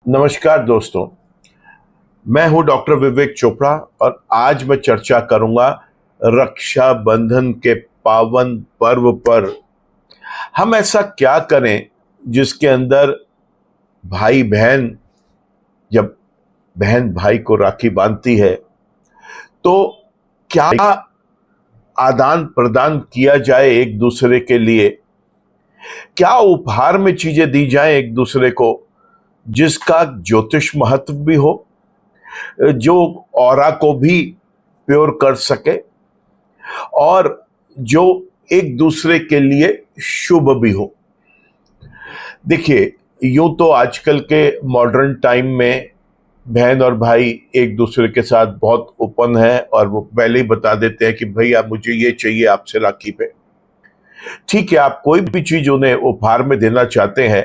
नमस्कार दोस्तों, मैं हूं डॉक्टर विवेक चोपड़ा और आज मैं चर्चा करूंगा रक्षाबंधन के पावन पर्व पर। हम ऐसा क्या करें जिसके अंदर भाई बहन, जब बहन भाई को राखी बांधती है तो क्या आदान प्रदान किया जाए एक दूसरे के लिए, क्या उपहार में चीजें दी जाएं एक दूसरे को जिसका ज्योतिष महत्व भी हो, जो ऑरा को भी प्योर कर सके और जो एक दूसरे के लिए शुभ भी हो। देखिए, यूं तो आजकल के मॉडर्न टाइम में बहन और भाई एक दूसरे के साथ बहुत ओपन है और वो पहले ही बता देते हैं कि भैया मुझे ये चाहिए आपसे राखी पे। ठीक है, आप कोई भी चीज उन्हें उपहार में देना चाहते हैं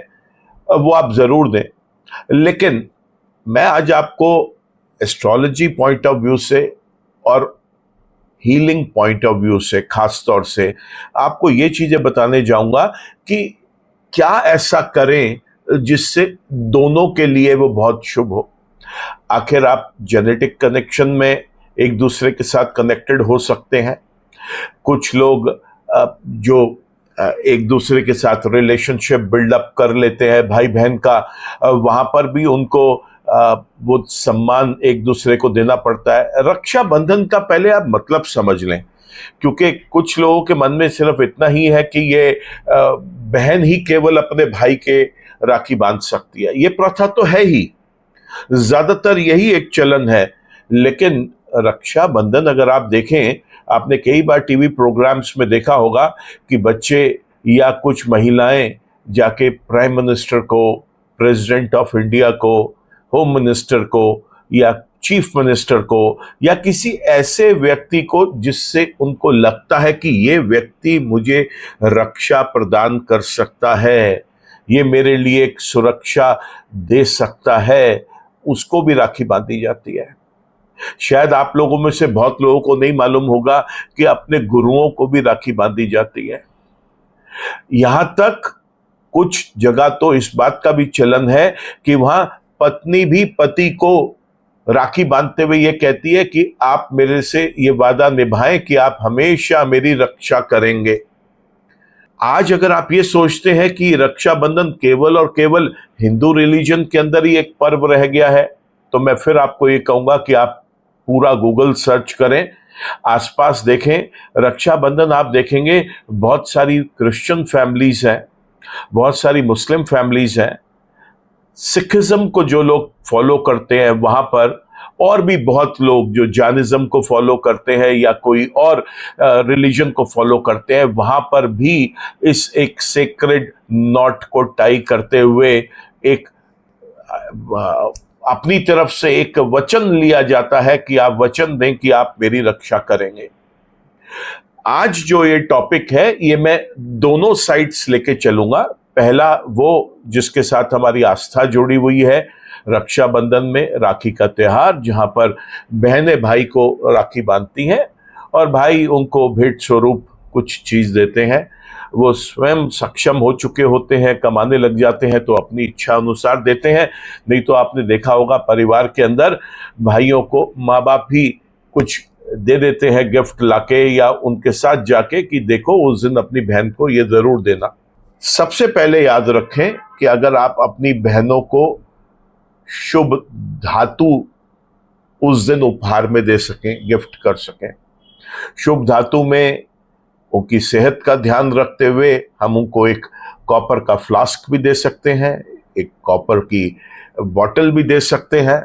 वो आप जरूर दें, लेकिन मैं आज आपको एस्ट्रोलॉजी पॉइंट ऑफ व्यू से और हीलिंग पॉइंट ऑफ व्यू से खास तौर से आपको ये चीजें बताने जाऊंगा कि क्या ऐसा करें जिससे दोनों के लिए वो बहुत शुभ हो। आखिर आप जेनेटिक कनेक्शन में एक दूसरे के साथ कनेक्टेड हो सकते हैं। कुछ लोग जो एक दूसरे के साथ रिलेशनशिप बिल्डअप कर लेते हैं भाई बहन का, वहां पर भी उनको वो सम्मान एक दूसरे को देना पड़ता है। रक्षाबंधन का पहले आप मतलब समझ लें, क्योंकि कुछ लोगों के मन में सिर्फ इतना ही है कि ये बहन ही केवल अपने भाई के राखी बांध सकती है। ये प्रथा तो है ही, ज्यादातर यही एक चलन है। लेकिन रक्षाबंधन अगर आप देखें, आपने कई बार टीवी प्रोग्राम्स में देखा होगा कि बच्चे या कुछ महिलाएं जाके प्राइम मिनिस्टर को, प्रेसिडेंट ऑफ इंडिया को, होम मिनिस्टर को या चीफ मिनिस्टर को या किसी ऐसे व्यक्ति को जिससे उनको लगता है कि ये व्यक्ति मुझे रक्षा प्रदान कर सकता है, ये मेरे लिए एक सुरक्षा दे सकता है, उसको भी राखी बांधी जाती है। शायद आप लोगों में से बहुत लोगों को नहीं मालूम होगा कि अपने गुरुओं को भी राखी बांधी जाती है। यहां तक कुछ जगह तो इस बात का भी चलन है कि वहां पत्नी भी पति को राखी बांधते हुए ये कहती है कि आप मेरे से ये वादा निभाएं कि आप हमेशा मेरी रक्षा करेंगे। आज अगर आप ये सोचते हैं कि रक्षाबंधन केवल और केवल हिंदू रिलीजन के अंदर ही एक पर्व रह गया है, तो मैं फिर आपको ये कहूंगा कि आप पूरा गूगल सर्च करें, आसपास देखें। रक्षाबंधन आप देखेंगे बहुत सारी क्रिश्चियन फैमिलीज हैं, बहुत सारी मुस्लिम फैमिलीज हैं, सिखिज्म को जो लोग फॉलो करते हैं वहां पर, और भी बहुत लोग जो जैनिज्म को फॉलो करते हैं या कोई और रिलीजन को फॉलो करते हैं, वहां पर भी इस एक सेक्रेड नॉट को टाई करते हुए एक अपनी तरफ से एक वचन लिया जाता है कि आप वचन दें कि आप मेरी रक्षा करेंगे। आज जो ये टॉपिक है ये मैं दोनों साइड्स लेके चलूंगा। पहला वो जिसके साथ हमारी आस्था जुड़ी हुई है, रक्षाबंधन में राखी का त्योहार, जहां पर बहनें भाई को राखी बांधती हैं और भाई उनको भेंट स्वरूप कुछ चीज देते हैं। वो स्वयं सक्षम हो चुके होते हैं, कमाने लग जाते हैं तो अपनी इच्छा अनुसार देते हैं। नहीं तो आपने देखा होगा परिवार के अंदर भाइयों को माँ बाप भी कुछ दे देते हैं गिफ्ट लाके या उनके साथ जाके कि देखो उस दिन अपनी बहन को ये जरूर देना। सबसे पहले याद रखें कि अगर आप अपनी बहनों को शुभ धातु उस दिन उपहार में दे सकें, गिफ्ट कर सकें, शुभ धातु में उनकी सेहत का ध्यान रखते हुए हम उनको एक कॉपर का फ्लास्क भी दे सकते हैं, एक कॉपर की बॉटल भी दे सकते हैं।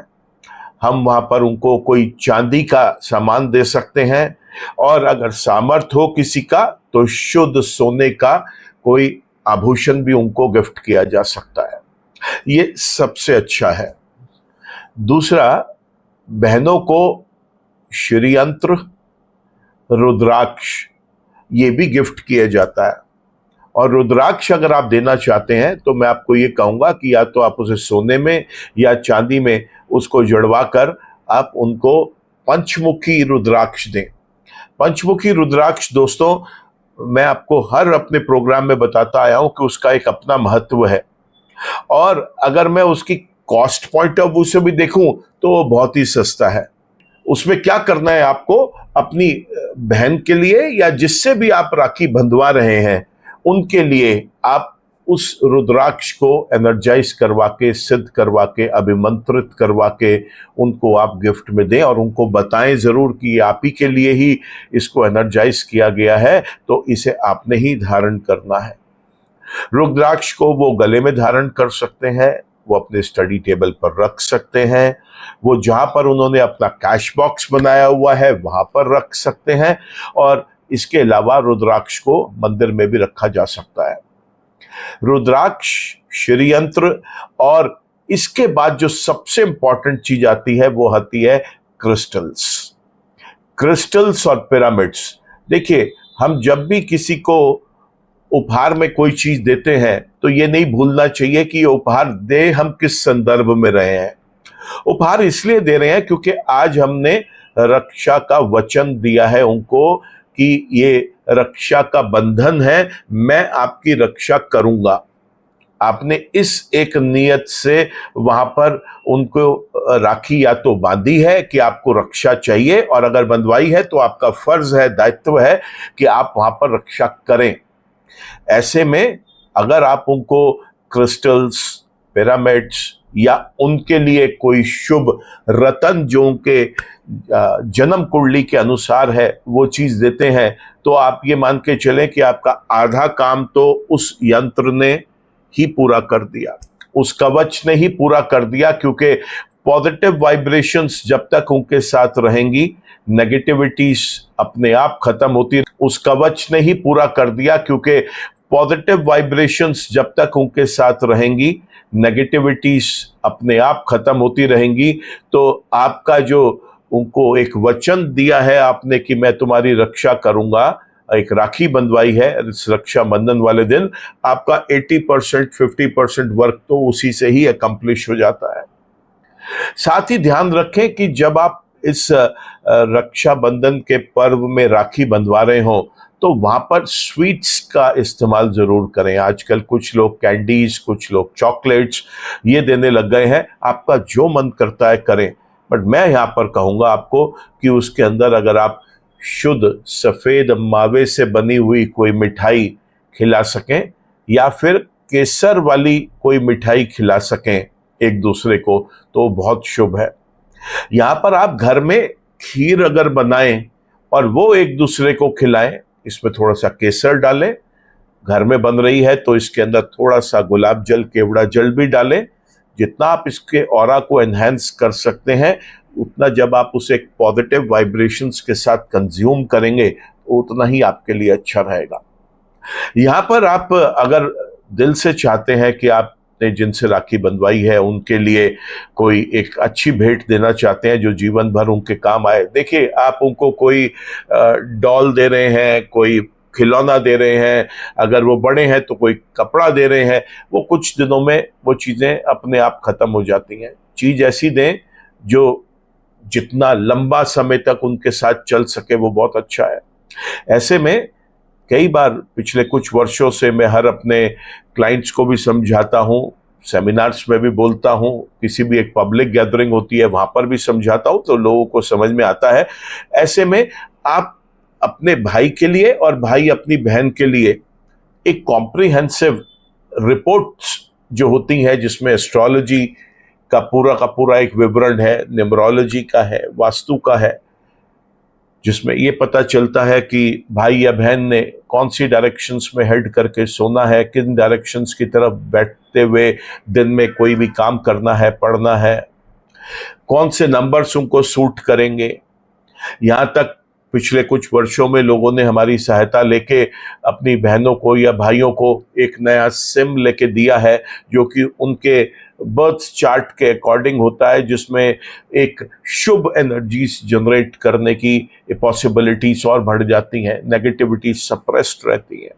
हम वहां पर उनको कोई चांदी का सामान दे सकते हैं, और अगर सामर्थ हो किसी का तो शुद्ध सोने का कोई आभूषण भी उनको गिफ्ट किया जा सकता है। ये सबसे अच्छा है। दूसरा, बहनों को श्रीयंत्र, रुद्राक्ष ये भी गिफ्ट किया जाता है। और रुद्राक्ष अगर आप देना चाहते हैं तो मैं आपको ये कहूंगा कि या तो आप उसे सोने में या चांदी में उसको जड़वा कर आप उनको पंचमुखी रुद्राक्ष दें। पंचमुखी रुद्राक्ष दोस्तों, मैं आपको हर अपने प्रोग्राम में बताता आया हूं कि उसका एक अपना महत्व है, और अगर मैं उसकी कॉस्ट पॉइंट ऑफ व्यू से भी देखूं तो वो बहुत ही सस्ता है। उसमें क्या करना है आपको, अपनी बहन के लिए या जिससे भी आप राखी बंधवा रहे हैं उनके लिए आप उस रुद्राक्ष को एनर्जाइज करवा के, सिद्ध करवा के, अभिमंत्रित करवा के उनको आप गिफ्ट में दें, और उनको बताएं जरूर कि ये आप ही के लिए ही इसको एनर्जाइज किया गया है, तो इसे आपने ही धारण करना है। रुद्राक्ष को वो गले में धारण कर सकते हैं, वो अपने स्टडी टेबल पर रख सकते हैं, वो जहां पर उन्होंने अपना कैश बॉक्स बनाया हुआ है वहां पर रख सकते हैं, और इसके अलावा रुद्राक्ष को मंदिर में भी रखा जा सकता है। रुद्राक्ष, श्रीयंत्र, और इसके बाद जो सबसे इंपॉर्टेंट चीज आती है वो आती है क्रिस्टल्स और पिरामिड्स। देखिए, हम जब भी किसी को उपहार में कोई चीज देते हैं तो ये नहीं भूलना चाहिए कि ये उपहार दे हम किस संदर्भ में रहे हैं। उपहार इसलिए दे रहे हैं क्योंकि आज हमने रक्षा का वचन दिया है उनको कि ये रक्षा का बंधन है, मैं आपकी रक्षा करूंगा। आपने इस एक नियत से वहां पर उनको राखी या तो बांधी है कि आपको रक्षा चाहिए, और अगर बंधवाई है तो आपका फर्ज है, दायित्व है कि आप वहां पर रक्षा करें। ऐसे में अगर आप उनको क्रिस्टल्स, पिरामिड्स या उनके लिए कोई शुभ रतन जो उनके जन्म कुंडली के अनुसार है वो चीज देते हैं, तो आप ये मान के चलें कि आपका आधा काम तो उस यंत्र ने ही पूरा कर दिया, उस कवच ने ही पूरा कर दिया, क्योंकि पॉजिटिव वाइब्रेशंस जब तक उनके साथ रहेंगी, नेगेटिविटीज अपने आप खत्म होती। उस कवच ने ही पूरा कर दिया, क्योंकि पॉजिटिव वाइब्रेशंस जब तक उनके साथ रहेंगी, नेगेटिविटीज अपने आप खत्म होती रहेंगी। तो आपका जो उनको एक वचन दिया है आपने कि मैं तुम्हारी रक्षा करूंगा, एक राखी बंधवाई है, इस रक्षा बंधन वाले दिन आपका 80% 50% वर्क तो उसी से ही अकम्प्लिश हो जाता है। साथ ही ध्यान रखें कि जब आप इस रक्षा बंधन के पर्व में राखी बंधवा रहे हो तो वहां पर स्वीट्स का इस्तेमाल जरूर करें। आजकल कुछ लोग कैंडीज, कुछ लोग चॉकलेट्स ये देने लग गए हैं। आपका जो मन करता है करें, बट मैं यहाँ पर कहूँगा आपको कि उसके अंदर अगर आप शुद्ध सफ़ेद मावे से बनी हुई कोई मिठाई खिला सकें या फिर केसर वाली कोई मिठाई खिला सकें एक दूसरे को, तो बहुत शुभ है। यहाँ पर आप घर में खीर अगर बनाएं और वो एक दूसरे को खिलाएं, इसमें थोड़ा सा केसर डालें, घर में बन रही है तो इसके अंदर थोड़ा सा गुलाब जल, केवड़ा जल भी डालें। जितना आप इसके ऑरा को एनहेंस कर सकते हैं, उतना जब आप उसे पॉजिटिव वाइब्रेशंस के साथ कंज्यूम करेंगे तो उतना ही आपके लिए अच्छा रहेगा। यहाँ पर आप अगर दिल से चाहते हैं कि आपने जिनसे राखी बंधवाई है उनके लिए कोई एक अच्छी भेंट देना चाहते हैं जो जीवन भर उनके काम आए, देखिए आप उनको कोई डॉल दे रहे हैं, कोई खिलौना दे रहे हैं, अगर वो बड़े हैं तो कोई कपड़ा दे रहे हैं, वो कुछ दिनों में वो चीज़ें अपने आप खत्म हो जाती हैं। चीज़ ऐसी दें जो जितना लंबा समय तक उनके साथ चल सके, वो बहुत अच्छा है। ऐसे में कई बार पिछले कुछ वर्षों से मैं हर अपने क्लाइंट्स को भी समझाता हूँ, सेमिनार्स में भी बोलता हूँ, किसी भी एक पब्लिक गैदरिंग होती है वहाँ पर भी समझाता हूँ, तो लोगों को समझ में आता है। ऐसे में आप अपने भाई के लिए और भाई अपनी बहन के लिए एक कॉम्प्रिहेंसिव रिपोर्ट्स जो होती हैं, जिसमें एस्ट्रोलॉजी का पूरा एक विवरण है, न्यूमरोलॉजी का है, वास्तु का है, जिसमें ये पता चलता है कि भाई या बहन ने कौन सी डायरेक्शंस में हेड करके सोना है, किन डायरेक्शंस की तरफ बैठते हुए दिन में कोई भी काम करना है, पढ़ना है, कौन से नंबर्स उनको सूट करेंगे। यहाँ तक पिछले कुछ वर्षों में लोगों ने हमारी सहायता लेके अपनी बहनों को या भाइयों को एक नया सिम लेके दिया है जो कि उनके बर्थ चार्ट के अकॉर्डिंग होता है, जिसमें एक शुभ एनर्जीज जनरेट करने की पॉसिबिलिटीज और बढ़ जाती हैं, नेगेटिविटी सप्रेस्ड रहती है।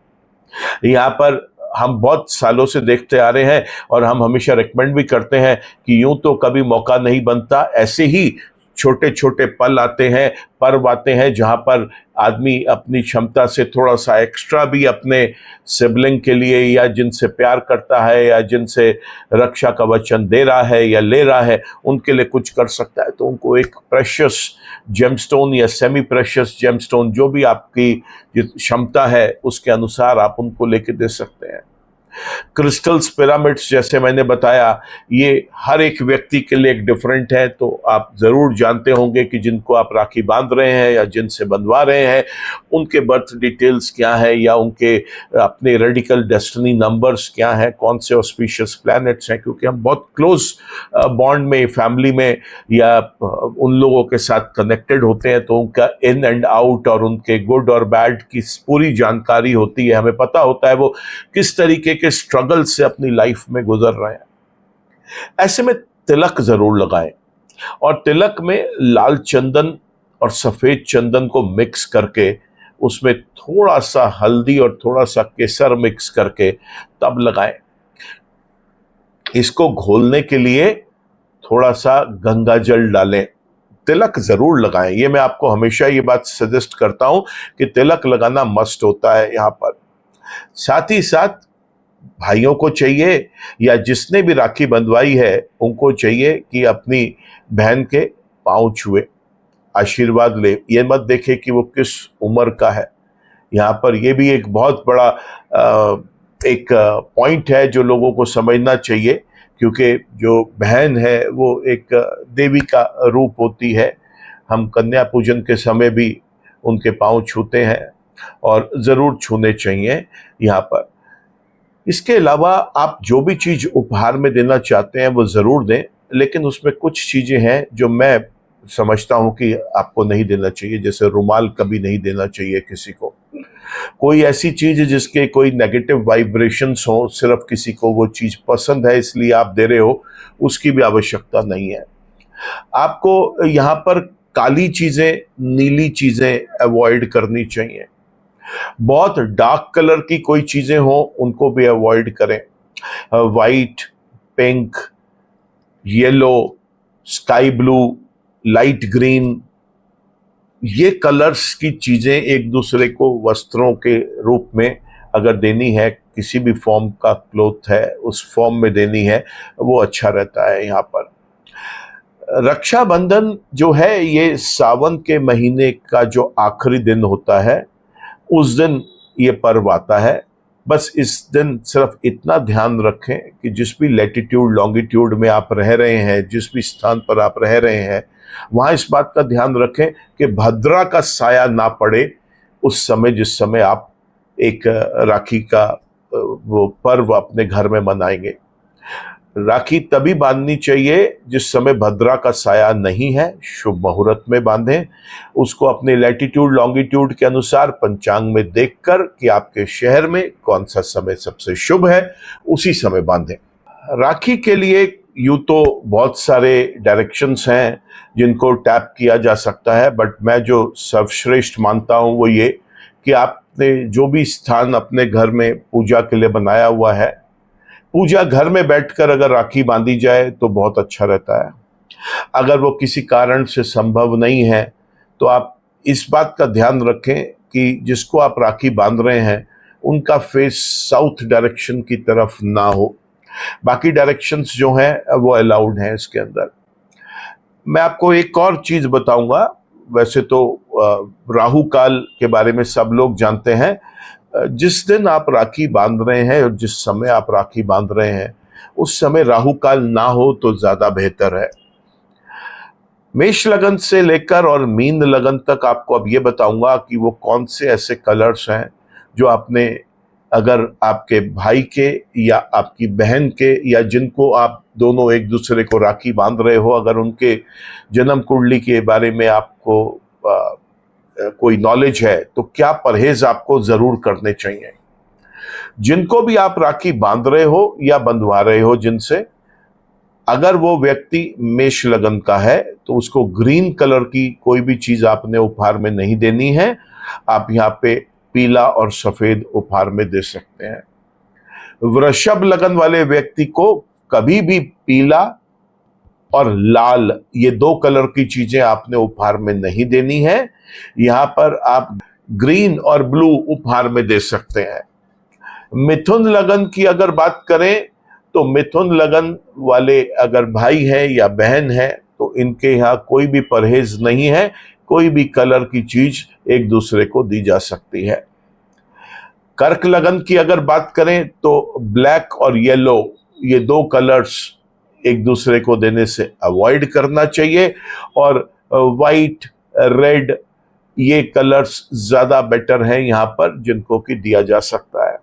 यहाँ पर हम बहुत सालों से देखते आ रहे हैं और हम हमेशा रिकमेंड भी करते हैं कि यूं तो कभी मौका नहीं बनता, ऐसे ही छोटे छोटे पल आते हैं, पर्व आते हैं जहाँ पर आदमी अपनी क्षमता से थोड़ा सा एक्स्ट्रा भी अपने सिबलिंग के लिए या जिनसे प्यार करता है या जिनसे रक्षा का वचन दे रहा है या ले रहा है उनके लिए कुछ कर सकता है। तो उनको एक प्रेशियस जेमस्टोन या सेमी प्रेशियस जेमस्टोन, जो भी आपकी क्षमता है उसके अनुसार आप उनको लेके दे सकते हैं। क्रिस्टल्स, पिरामिड्स जैसे मैंने बताया, ये हर एक व्यक्ति के लिए एक डिफरेंट है। तो आप ज़रूर जानते होंगे कि जिनको आप राखी बांध रहे हैं या जिनसे बंधवा रहे हैं उनके बर्थ डिटेल्स क्या है या उनके अपने रेडिकल डेस्टिनी नंबर्स क्या हैं, कौन से ऑस्पिशियस प्लैनेट्स हैं, क्योंकि हम बहुत क्लोज बॉन्ड में, फैमिली में या उन लोगों के साथ कनेक्टेड होते हैं। तो उनका इन एंड आउट और उनके गुड और बैड की पूरी जानकारी होती है, हमें पता होता है वो किस तरीके के स्ट्रगल से अपनी लाइफ में गुजर रहे हैं। ऐसे में तिलक जरूर लगाएं और तिलक में लाल चंदन और सफेद चंदन को मिक्स करके उसमें थोड़ा सा हल्दी और थोड़ा सा केसर मिक्स करके तब लगाएं। इसको घोलने के लिए थोड़ा सा गंगा जल डालें, तिलक जरूर लगाएं। ये मैं आपको हमेशा ये बात सजेस्ट करता हूं कि तिलक लगाना मस्ट होता है यहां पर। साथ ही साथ भाइयों को चाहिए या जिसने भी राखी बंधवाई है उनको चाहिए कि अपनी बहन के पांव छुए, आशीर्वाद ले। ये मत देखे कि वो किस उम्र का है। यहाँ पर ये भी एक बहुत बड़ा एक पॉइंट है जो लोगों को समझना चाहिए, क्योंकि जो बहन है वो एक देवी का रूप होती है। हम कन्या पूजन के समय भी उनके पांव छूते हैं और ज़रूर छूने चाहिए यहाँ पर। इसके अलावा आप जो भी चीज़ उपहार में देना चाहते हैं वो ज़रूर दें, लेकिन उसमें कुछ चीज़ें हैं जो मैं समझता हूँ कि आपको नहीं देना चाहिए। जैसे रुमाल कभी नहीं देना चाहिए किसी को। कोई ऐसी चीज़ जिसके कोई नेगेटिव वाइब्रेशंस हो, सिर्फ किसी को वो चीज़ पसंद है इसलिए आप दे रहे हो, उसकी भी आवश्यकता नहीं है। आपको यहाँ पर काली चीज़ें, नीली चीज़ें अवॉइड करनी चाहिए। बहुत डार्क कलर की कोई चीजें हो उनको भी अवॉइड करें। White, pink, yellow, sky blue, light green, ये कलर्स की चीजें एक दूसरे को वस्त्रों के रूप में अगर देनी है, किसी भी फॉर्म का क्लोथ है उस फॉर्म में देनी है, वो अच्छा रहता है। यहाँ पर रक्षाबंधन जो है ये सावन के महीने का जो आखिरी दिन होता है उस दिन ये पर्व आता है। बस इस दिन सिर्फ इतना ध्यान रखें कि जिस भी लैटिट्यूड लॉन्गिट्यूड में आप रह रहे हैं, जिस भी स्थान पर आप रह रहे हैं, वहाँ इस बात का ध्यान रखें कि भद्रा का साया ना पड़े उस समय जिस समय आप एक राखी का वो पर्व अपने घर में मनाएंगे। राखी तभी बांधनी चाहिए जिस समय भद्रा का साया नहीं है, शुभ मुहूर्त में बांधें। उसको अपने लैटिट्यूड लॉन्गिट्यूड के अनुसार पंचांग में देखकर कि आपके शहर में कौन सा समय सबसे शुभ है उसी समय बांधें। राखी के लिए यूँ तो बहुत सारे डायरेक्शंस हैं जिनको टैप किया जा सकता है, बट मैं जो सर्वश्रेष्ठ मानता हूँ वो ये कि आपने जो भी स्थान अपने घर में पूजा के लिए बनाया हुआ है, पूजा घर में बैठकर अगर राखी बांधी जाए तो बहुत अच्छा रहता है। अगर वो किसी कारण से संभव नहीं है तो आप इस बात का ध्यान रखें कि जिसको आप राखी बांध रहे हैं उनका फेस साउथ डायरेक्शन की तरफ ना हो। बाकी डायरेक्शंस जो हैं वो अलाउड हैं इसके अंदर। मैं आपको एक और चीज़ बताऊंगा। वैसे तो राहु काल के बारे में सब लोग जानते हैं। जिस दिन आप राखी बांध रहे हैं और जिस समय आप राखी बांध रहे हैं उस समय राहु काल ना हो तो ज़्यादा बेहतर है। मेष लगन से लेकर और मीन लगन तक आपको अब ये बताऊंगा कि वो कौन से ऐसे कलर्स हैं जो आपने, अगर आपके भाई के या आपकी बहन के या जिनको आप दोनों एक दूसरे को राखी बांध रहे हो, अगर उनके जन्म कुंडली के बारे में आपको कोई नॉलेज है तो क्या परहेज आपको जरूर करने चाहिए। जिनको भी आप राखी बांध रहे हो या बंधवा रहे हो जिनसे, अगर वो व्यक्ति मेष लगन का है तो उसको ग्रीन कलर की कोई भी चीज आपने उपहार में नहीं देनी है। आप यहाँ पे पीला और सफेद उपहार में दे सकते हैं। वृषभ लगन वाले व्यक्ति को कभी भी पीला और लाल, ये 2 कलर की चीजें आपने उपहार में नहीं देनी है। यहां पर आप ग्रीन और ब्लू उपहार में दे सकते हैं। मिथुन लगन की अगर बात करें तो मिथुन लगन वाले अगर भाई हैं या बहन है तो इनके यहाँ कोई भी परहेज नहीं है, कोई भी कलर की चीज एक दूसरे को दी जा सकती है। कर्क लगन की अगर बात करें तो ब्लैक और येलो, ये 2 कलर्स एक दूसरे को देने से अवॉइड करना चाहिए, और वाइट, रेड, ये कलर्स ज्यादा बेटर हैं यहां पर जिनको कि दिया जा सकता है।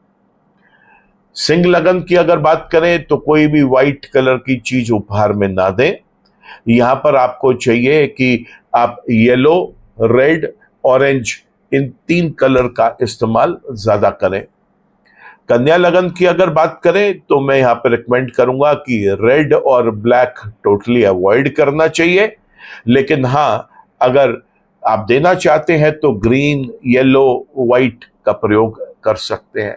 सिंह लगन की अगर बात करें तो कोई भी व्हाइट कलर की चीज उपहार में ना दें। यहां पर आपको चाहिए कि आप येलो, रेड, ऑरेंज, इन 3 कलर का इस्तेमाल ज्यादा करें। कन्या लगन की अगर बात करें तो मैं यहां पर रिकमेंड करूंगा कि रेड और ब्लैक टोटली अवॉइड करना चाहिए, लेकिन हां, अगर आप देना चाहते हैं तो ग्रीन, येलो, व्हाइट का प्रयोग कर सकते हैं।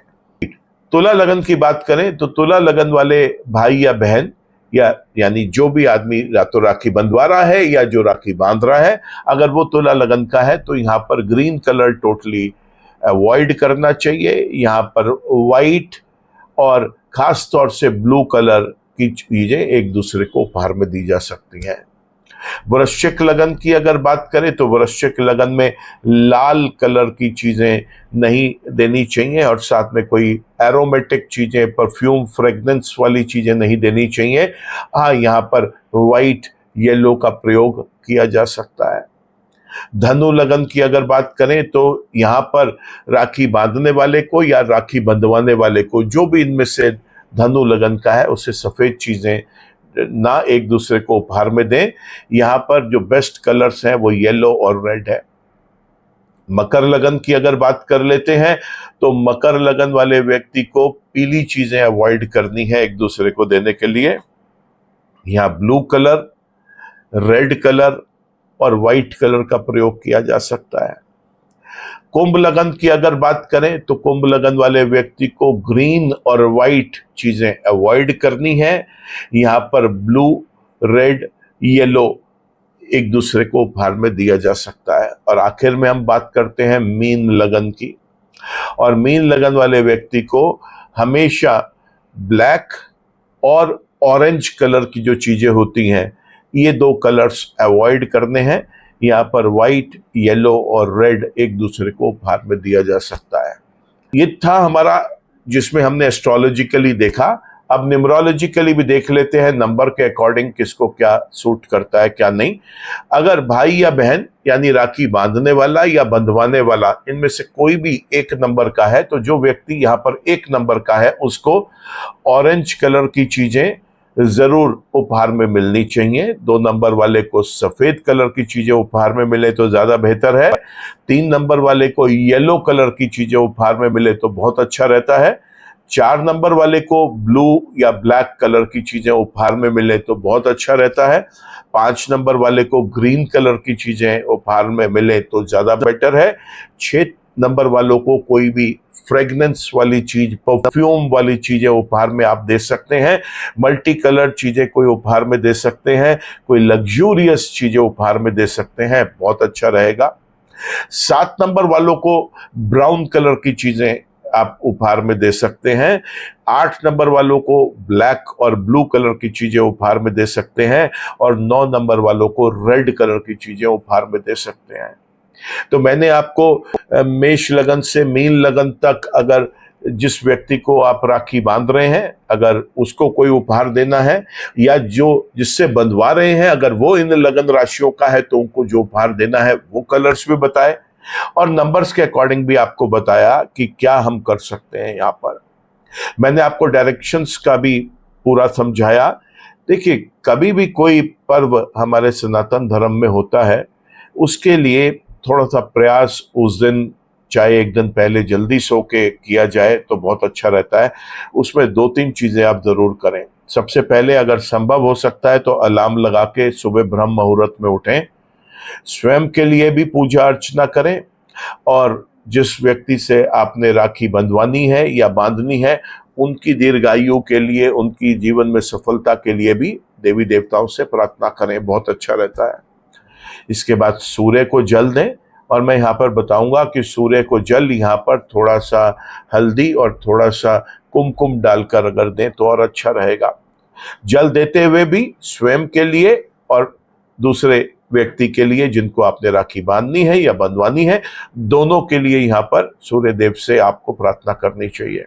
तुला लगन की बात करें तो तुला लगन वाले भाई या बहन या यानी जो भी आदमी या तो राखी बंधवा रहा है या जो राखी बांध रहा है, अगर वो तुला लगन का है तो यहाँ पर ग्रीन कलर टोटली अवॉइड करना चाहिए। यहाँ पर वाइट और खास तौर से ब्लू कलर की चीजें एक दूसरे को उपहार में दी जा सकती हैं। वृश्चिक लगन की अगर बात करें तो वृश्चिक लगन में लाल कलर की चीजें नहीं देनी चाहिए, और साथ में कोई एरोमेटिक चीजें, परफ्यूम, फ्रेग्रेंस वाली चीजें नहीं देनी चाहिए। हाँ, यहाँ पर वाइट, येलो का प्रयोग किया जा सकता है। धनु लगन की अगर बात करें तो यहाँ पर राखी बांधने वाले को या राखी बंधवाने वाले को, जो भी इनमें से धनु लगन का है, उसे सफेद चीजें ना एक दूसरे को उपहार में दें। यहां पर जो बेस्ट कलर्स हैं वो येलो और रेड है। मकर लगन की अगर बात कर लेते हैं तो मकर लगन वाले व्यक्ति को पीली चीजें अवॉइड करनी है एक दूसरे को देने के लिए। यहां ब्लू कलर, रेड कलर और व्हाइट कलर का प्रयोग किया जा सकता है। कुंभ लगन की अगर बात करें तो कुंभ लगन वाले व्यक्ति को ग्रीन और व्हाइट चीजें अवॉइड करनी है। यहां पर ब्लू, रेड, येलो एक दूसरे को उपहार में दिया जा सकता है। और आखिर में हम बात करते हैं मीन लगन की, और मीन लगन वाले व्यक्ति को हमेशा ब्लैक और ऑरेंज कलर की जो चीजें होती हैं, ये 2 कलर्स अवॉइड करने हैं। यहाँ पर व्हाइट, येलो और रेड एक दूसरे को उपहार में दिया जा सकता है। ये था हमारा जिसमें हमने एस्ट्रोलॉजिकली देखा। अब न्यूमरोलॉजिकली भी देख लेते हैं, नंबर के अकॉर्डिंग किसको क्या सूट करता है क्या नहीं। अगर भाई या बहन यानी राखी बांधने वाला या बंधवाने वाला इनमें से कोई भी 1 नंबर का है, तो जो व्यक्ति यहाँ पर 1 नंबर का है उसको ऑरेंज कलर की चीजें जरूर उपहार में मिलनी चाहिए। 2 नंबर वाले को सफेद कलर की चीजें उपहार में मिले तो ज्यादा बेहतर है। 3 नंबर वाले को येलो कलर की चीजें उपहार में मिले तो बहुत अच्छा रहता है। 4 नंबर वाले को ब्लू या ब्लैक कलर की चीजें उपहार में मिले तो बहुत अच्छा रहता है। 5 नंबर वाले को ग्रीन कलर की चीजें उपहार में मिले तो ज्यादा बेटर है। 6 नंबर वालों को कोई भी फ्रेग्रेंस वाली चीज, परफ्यूम वाली चीजें उपहार में आप दे सकते हैं। मल्टी कलर चीजें कोई उपहार में दे सकते हैं, कोई लग्जूरियस चीजें उपहार में दे सकते हैं, बहुत अच्छा रहेगा। 7 नंबर वालों को ब्राउन कलर की चीजें आप उपहार में दे सकते हैं। 8 नंबर वालों को ब्लैक और ब्लू कलर की चीजें उपहार में दे सकते हैं, और 9 नंबर वालों को रेड कलर की चीजें उपहार में दे सकते हैं। तो मैंने आपको मेष लगन से मीन लगन तक अगर जिस व्यक्ति को आप राखी बांध रहे हैं, अगर उसको कोई उपहार देना है, या जो जिससे बंधवा रहे हैं अगर वो इन लगन राशियों का है, तो उनको जो उपहार देना है वो कलर्स भी बताए, और नंबर्स के अकॉर्डिंग भी आपको बताया कि क्या हम कर सकते हैं। यहाँ पर मैंने आपको डायरेक्शंस का भी पूरा समझाया। देखिए, कभी भी कोई पर्व हमारे सनातन धर्म में होता है, उसके लिए थोड़ा सा प्रयास उस दिन, चाहे 1 दिन पहले जल्दी सो के किया जाए तो बहुत अच्छा रहता है। उसमें 2-3 चीजें आप जरूर करें। सबसे पहले, अगर संभव हो सकता है तो अलार्म लगा के सुबह ब्रह्म मुहूर्त में उठें, स्वयं के लिए भी पूजा अर्चना करें, और जिस व्यक्ति से आपने राखी बंधवानी है या बांधनी है, उनकी दीर्घायु के लिए, उनकी जीवन में सफलता के लिए भी देवी देवताओं से प्रार्थना करें, बहुत अच्छा रहता है। इसके बाद सूर्य को जल दें, और मैं यहाँ पर बताऊंगा कि सूर्य को जल यहाँ पर थोड़ा सा हल्दी और थोड़ा सा कुमकुम डालकर अगर दें तो और अच्छा रहेगा। जल देते हुए भी स्वयं के लिए और दूसरे व्यक्ति के लिए जिनको आपने राखी बांधनी है या बंधवानी है, दोनों के लिए यहाँ पर सूर्य देव से आपको प्रार्थना करनी चाहिए।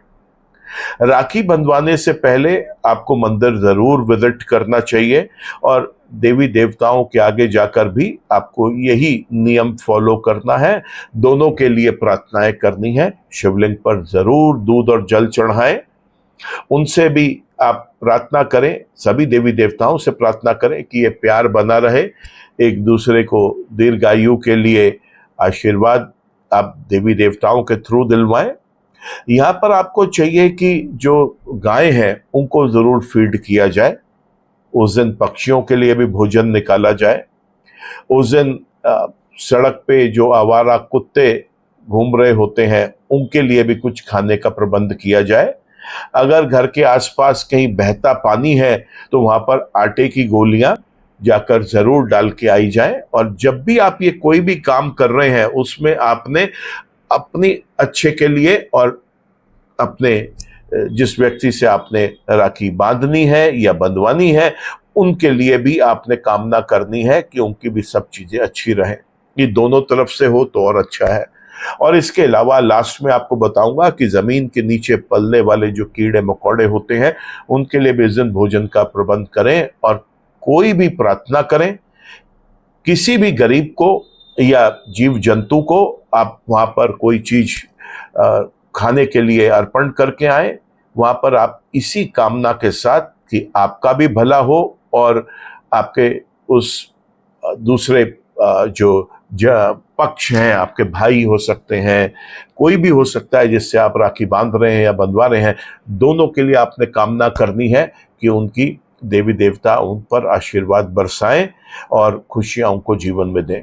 राखी बंधवाने से पहले आपको मंदिर जरूर विजिट करना चाहिए, और देवी देवताओं के आगे जाकर भी आपको यही नियम फॉलो करना है। दोनों के लिए प्रार्थनाएं करनी है। शिवलिंग पर जरूर दूध और जल चढ़ाएं, उनसे भी आप प्रार्थना करें, सभी देवी देवताओं से प्रार्थना करें कि ये प्यार बना रहे, एक दूसरे को दीर्घायु के लिए आशीर्वाद आप देवी देवताओं के थ्रू दिलवाएं। यहाँ पर आपको चाहिए कि जो गाय हैं उनको जरूर फीड किया जाए, उस दिन पक्षियों के लिए भी भोजन निकाला जाए। उस दिन सड़क पे जो आवारा कुत्ते घूम रहे होते हैं उनके लिए भी कुछ खाने का प्रबंध किया जाए। अगर घर के आसपास कहीं बहता पानी है तो वहां पर आटे की गोलियां जाकर जरूर डाल के आई जाए। और जब भी आप ये कोई भी काम कर रहे हैं उसमें आपने अपनी अच्छे के लिए और अपने जिस व्यक्ति से आपने राखी बांधनी है या बंधवानी है उनके लिए भी आपने कामना करनी है कि उनकी भी सब चीजें अच्छी रहें। ये दोनों तरफ से हो तो और अच्छा है। और इसके अलावा लास्ट में आपको बताऊंगा कि जमीन के नीचे पलने वाले जो कीड़े मकोड़े होते हैं उनके लिए भी इस दिन भोजन का प्रबंध करें, और कोई भी प्रार्थना करें, किसी भी गरीब को या जीव जंतु को आप वहां पर कोई चीज खाने के लिए अर्पण करके आए। वहां पर आप इसी कामना के साथ कि आपका भी भला हो और आपके उस दूसरे जो पक्ष हैं, आपके भाई हो सकते हैं, कोई भी हो सकता है जिससे आप राखी बांध रहे हैं या बंधवा रहे हैं, दोनों के लिए आपने कामना करनी है कि उनकी देवी देवता उन पर आशीर्वाद बरसाएं और खुशियां उनको जीवन में दें।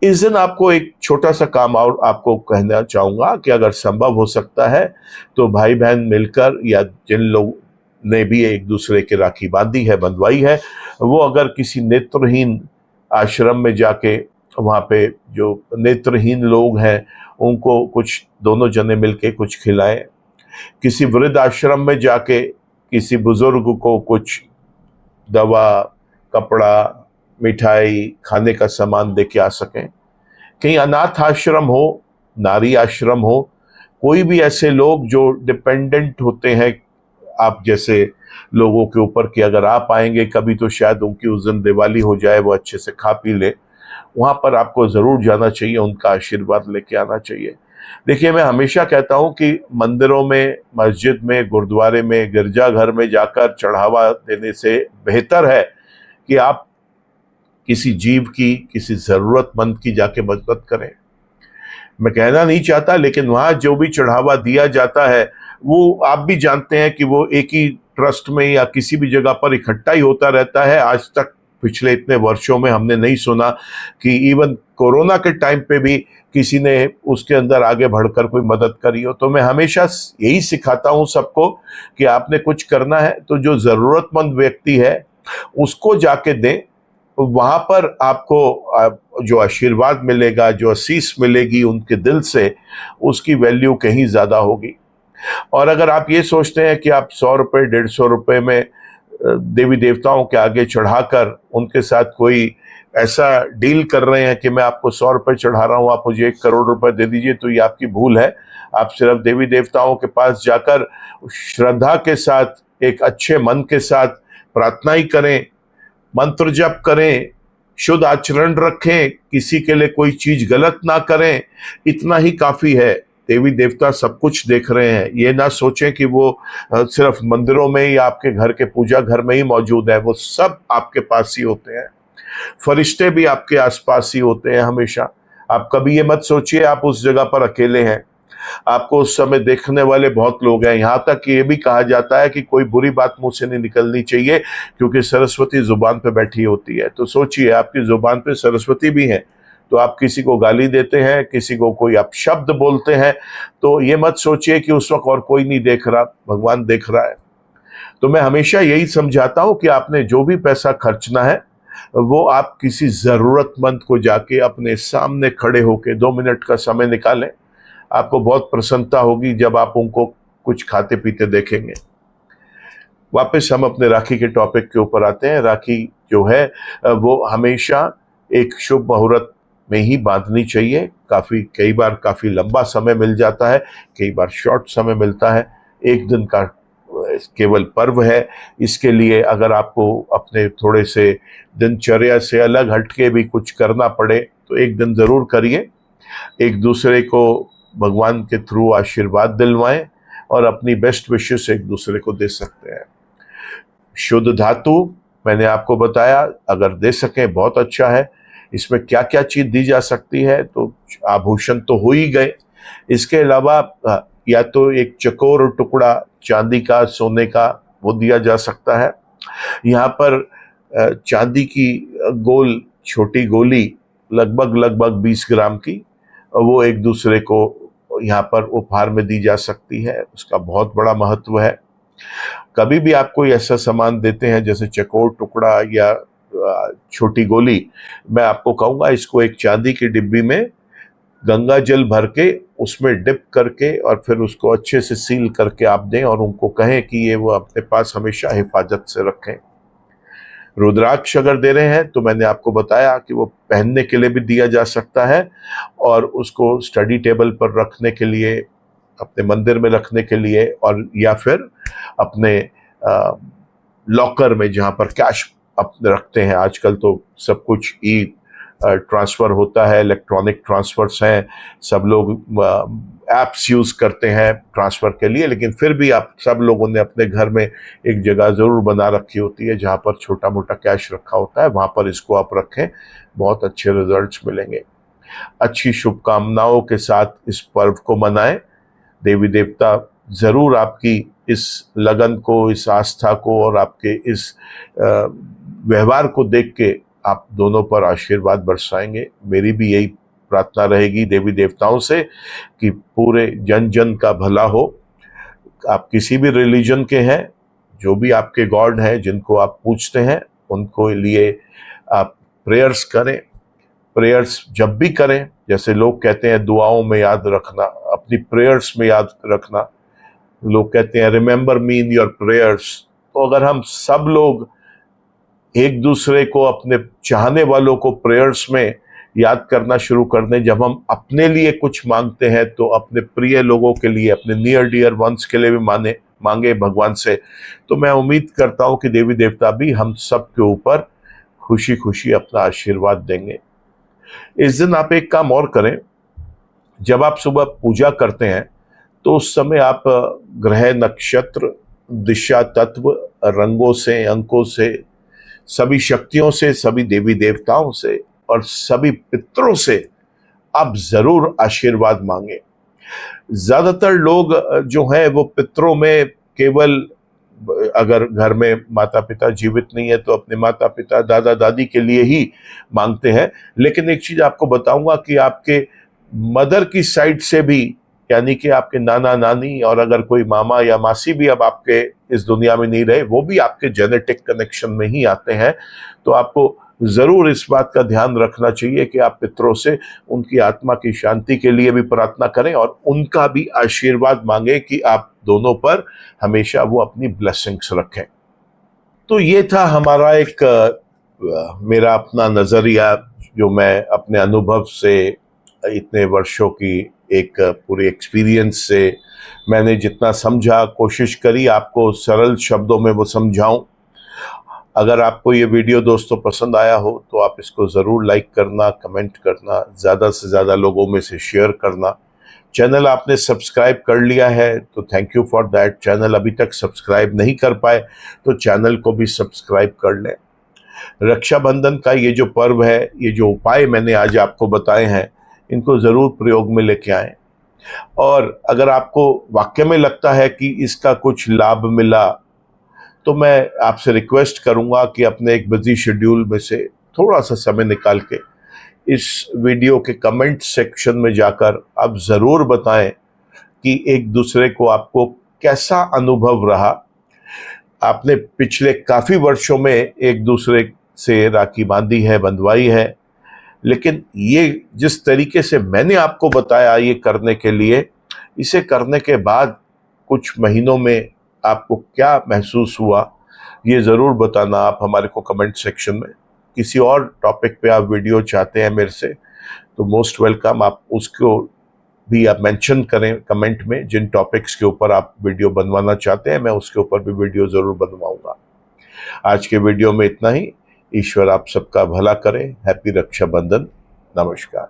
इस दिन आपको एक छोटा सा काम और आपको कहना चाहूंगा कि अगर संभव हो सकता है तो भाई बहन मिलकर या जिन लोग ने भी एक दूसरे की राखी बांधी है, बंधवाई है, वो अगर किसी नेत्रहीन आश्रम में जाके वहाँ पे जो नेत्रहीन लोग हैं उनको कुछ दोनों जने मिलके कुछ खिलाएं। किसी वृद्ध आश्रम में जाके किसी बुजुर्ग को कुछ दवा, कपड़ा, मिठाई, खाने का सामान दे के आ सकें। कहीं अनाथ आश्रम हो, नारी आश्रम हो, कोई भी ऐसे लोग जो डिपेंडेंट होते हैं आप जैसे लोगों के ऊपर, कि अगर आप आएंगे कभी तो शायद उनकी उस दिन दिवाली हो जाए, वो अच्छे से खा पी ले, वहाँ पर आपको ज़रूर जाना चाहिए, उनका आशीर्वाद लेके आना चाहिए। देखिए, मैं हमेशा कहता हूँ कि मंदिरों में, मस्जिद में, गुरुद्वारे में, गिरजाघर में जाकर चढ़ावा देने से बेहतर है कि आप किसी जीव की, किसी ज़रूरतमंद की जाके मदद करें। मैं कहना नहीं चाहता, लेकिन वहाँ जो भी चढ़ावा दिया जाता है वो आप भी जानते हैं कि वो एक ही ट्रस्ट में या किसी भी जगह पर इकट्ठा ही होता रहता है। आज तक पिछले इतने वर्षों में हमने नहीं सुना कि इवन कोरोना के टाइम पे भी किसी ने उसके अंदर आगे बढ़कर कोई मदद करी हो। तो मैं हमेशा यही सिखाता हूँ सबको कि आपने कुछ करना है तो जो ज़रूरतमंद व्यक्ति है उसको जाके दें। वहाँ पर आपको जो आशीर्वाद मिलेगा, जो आशीष मिलेगी उनके दिल से, उसकी वैल्यू कहीं ज़्यादा होगी। और अगर आप ये सोचते हैं कि आप 100 रुपये, 150 रुपये में देवी देवताओं के आगे चढ़ाकर उनके साथ कोई ऐसा डील कर रहे हैं कि मैं आपको 100 रुपये चढ़ा रहा हूँ, आप मुझे 1 करोड़ रुपए दे दीजिए, तो ये आपकी भूल है। आप सिर्फ देवी देवताओं के पास जाकर श्रद्धा के साथ, एक अच्छे मन के साथ प्रार्थना ही करें, मंत्र जप करें, शुद्ध आचरण रखें, किसी के लिए कोई चीज गलत ना करें, इतना ही काफी है। देवी देवता सब कुछ देख रहे हैं। ये ना सोचें कि वो सिर्फ मंदिरों में या आपके घर के पूजा घर में ही मौजूद है, वो सब आपके पास ही होते हैं। फरिश्ते भी आपके आसपास ही होते हैं हमेशा। आप कभी ये मत सोचिए आप उस जगह पर अकेले हैं, आपको उस समय देखने वाले बहुत लोग हैं। यहाँ तक कि ये भी कहा जाता है कि कोई बुरी बात मुंह से नहीं निकलनी चाहिए, क्योंकि सरस्वती जुबान पे बैठी होती है। तो सोचिए, आपकी जुबान पे सरस्वती भी है, तो आप किसी को गाली देते हैं, किसी को कोई आप शब्द बोलते हैं, तो ये मत सोचिए कि उस वक्त और कोई नहीं देख रहा, भगवान देख रहा है। तो मैं हमेशा यही समझाता हूं कि आपने जो भी पैसा खर्चना है वो आप किसी जरूरतमंद को जाके अपने सामने खड़े होके 2 मिनट का समय निकालें। आपको बहुत प्रसन्नता होगी जब आप उनको कुछ खाते पीते देखेंगे। वापस हम अपने राखी के टॉपिक के ऊपर आते हैं। राखी जो है वो हमेशा एक शुभ मुहूर्त में ही बांधनी चाहिए। कई बार काफी लंबा समय मिल जाता है, कई बार शॉर्ट समय मिलता है। एक दिन का केवल पर्व है, इसके लिए अगर आपको अपने थोड़े से दिनचर्या से अलग हटके भी कुछ करना पड़े तो एक दिन जरूर करिए। एक दूसरे को भगवान के थ्रू आशीर्वाद दिलवाएं और अपनी बेस्ट विशेस एक दूसरे को दे सकते हैं। शुद्ध धातु मैंने आपको बताया, अगर दे सकें बहुत अच्छा है। इसमें क्या क्या चीज दी जा सकती है, तो आभूषण तो हो ही गए। इसके अलावा या तो एक चकोर टुकड़ा चांदी का, सोने का, वो दिया जा सकता है। यहाँ पर चांदी की गोल छोटी गोली लगभग 20 ग्राम की, वो एक दूसरे को यहाँ पर उपहार में दी जा सकती है। उसका बहुत बड़ा महत्व है। कभी भी आप कोई ऐसा सामान देते हैं जैसे चकोर टुकड़ा या छोटी गोली, मैं आपको कहूँगा इसको एक चांदी की डिब्बी में गंगा जल भर के उसमें डिप करके और फिर उसको अच्छे से सील करके आप दें और उनको कहें कि ये वो अपने पास हमेशा हिफाजत से रखें। रुद्राक्ष अगर दे रहे हैं तो मैंने आपको बताया कि वो पहनने के लिए भी दिया जा सकता है और उसको स्टडी टेबल पर रखने के लिए, अपने मंदिर में रखने के लिए, और या फिर अपने लॉकर में जहाँ पर कैश अपने रखते हैं। आजकल तो सब कुछ ई ट्रांसफ़र होता है, इलेक्ट्रॉनिक ट्रांसफ़र्स हैं, सब लोग ऐप्स यूज़ करते हैं ट्रांसफ़र के लिए, लेकिन फिर भी आप सब लोगों ने अपने घर में एक जगह ज़रूर बना रखी होती है जहाँ पर छोटा मोटा कैश रखा होता है। वहाँ पर इसको आप रखें, बहुत अच्छे रिजल्ट्स मिलेंगे। अच्छी शुभकामनाओं के साथ इस पर्व को मनाएं। देवी देवता ज़रूर आपकी इस लगन को, इस आस्था को और आपके इस व्यवहार को देख के आप दोनों पर आशीर्वाद बरसाएंगे। मेरी भी यही प्रार्थना रहेगी देवी देवताओं से कि पूरे जन जन का भला हो। आप किसी भी रिलीजन के हैं, जो भी आपके गॉड हैं जिनको आप पूछते हैं, उनको लिए आप प्रेयर्स करें। प्रेयर्स जब भी करें, जैसे लोग कहते हैं दुआओं में याद रखना, अपनी प्रेयर्स में याद रखना। लोग कहते हैं remember me in your prayers. तो अगर हम सब लोग एक दूसरे को, अपने चाहने वालों को प्रेयर्स में याद करना शुरू कर दें, जब हम अपने लिए कुछ मांगते हैं तो अपने प्रिय लोगों के लिए, अपने नियर डियर वंस के लिए भी मांगे भगवान से, तो मैं उम्मीद करता हूं कि देवी देवता भी हम सब के ऊपर खुशी खुशी अपना आशीर्वाद देंगे। इस दिन आप एक काम और करें। जब आप सुबह पूजा करते हैं तो उस समय आप ग्रह, नक्षत्र, दिशा, तत्व, रंगों से, अंकों से, सभी शक्तियों से, सभी देवी देवताओं से और सभी पितरों से आप जरूर आशीर्वाद मांगे। ज्यादातर लोग जो हैं वो पितरों में केवल, अगर घर में माता पिता जीवित नहीं है तो अपने माता पिता, दादा दादी के लिए ही मांगते हैं। लेकिन एक चीज आपको बताऊंगा कि आपके मदर की साइड से भी, यानी कि आपके नाना नानी और अगर कोई मामा या मासी भी अब आपके इस दुनिया में नहीं रहे, वो भी आपके जेनेटिक कनेक्शन में ही आते हैं। तो आपको जरूर इस बात का ध्यान रखना चाहिए कि आप पितरों से उनकी आत्मा की शांति के लिए भी प्रार्थना करें और उनका भी आशीर्वाद मांगे कि आप दोनों पर हमेशा वो अपनी ब्लेसिंग्स रखें। तो ये था हमारा एक मेरा अपना नजरिया, जो मैं अपने अनुभव से, इतने वर्षों की एक पूरे एक्सपीरियंस से मैंने जितना समझा, कोशिश करी आपको सरल शब्दों में वो समझाऊं। अगर आपको ये वीडियो दोस्तों पसंद आया हो तो आप इसको ज़रूर लाइक करना, कमेंट करना, ज़्यादा से ज़्यादा लोगों में से शेयर करना। चैनल आपने सब्सक्राइब कर लिया है तो thank you for that. Channel अभी तक सब्सक्राइब नहीं कर पाए तो चैनल को भी सब्सक्राइब कर लें। रक्षाबंधन का ये जो पर्व है, ये जो उपाय मैंने आज आपको बताए हैं, इनको ज़रूर प्रयोग में लेके आएं। और अगर आपको वाकई में लगता है कि इसका कुछ लाभ मिला तो मैं आपसे रिक्वेस्ट करूंगा कि अपने एक बिजी शेड्यूल में से थोड़ा सा समय निकाल के इस वीडियो के कमेंट सेक्शन में जाकर आप ज़रूर बताएं कि एक दूसरे को आपको कैसा अनुभव रहा। आपने पिछले काफ़ी वर्षों में एक दूसरे से राखी बांधी है, बंधवाई है, लेकिन ये जिस तरीके से मैंने आपको बताया ये करने के लिए, इसे करने के बाद कुछ महीनों में आपको क्या महसूस हुआ, ये ज़रूर बताना आप हमारे को कमेंट सेक्शन में। किसी और टॉपिक पे आप वीडियो चाहते हैं मेरे से तो मोस्ट वेलकम, आप उसको भी आप मेंशन करें कमेंट में। जिन टॉपिक्स के ऊपर आप वीडियो बनवाना चाहते हैं मैं उसके ऊपर भी वीडियो ज़रूर बनवाऊंगा। आज के वीडियो में इतना ही। ईश्वर आप सबका भला करे। हैप्पी रक्षाबंधन। नमस्कार।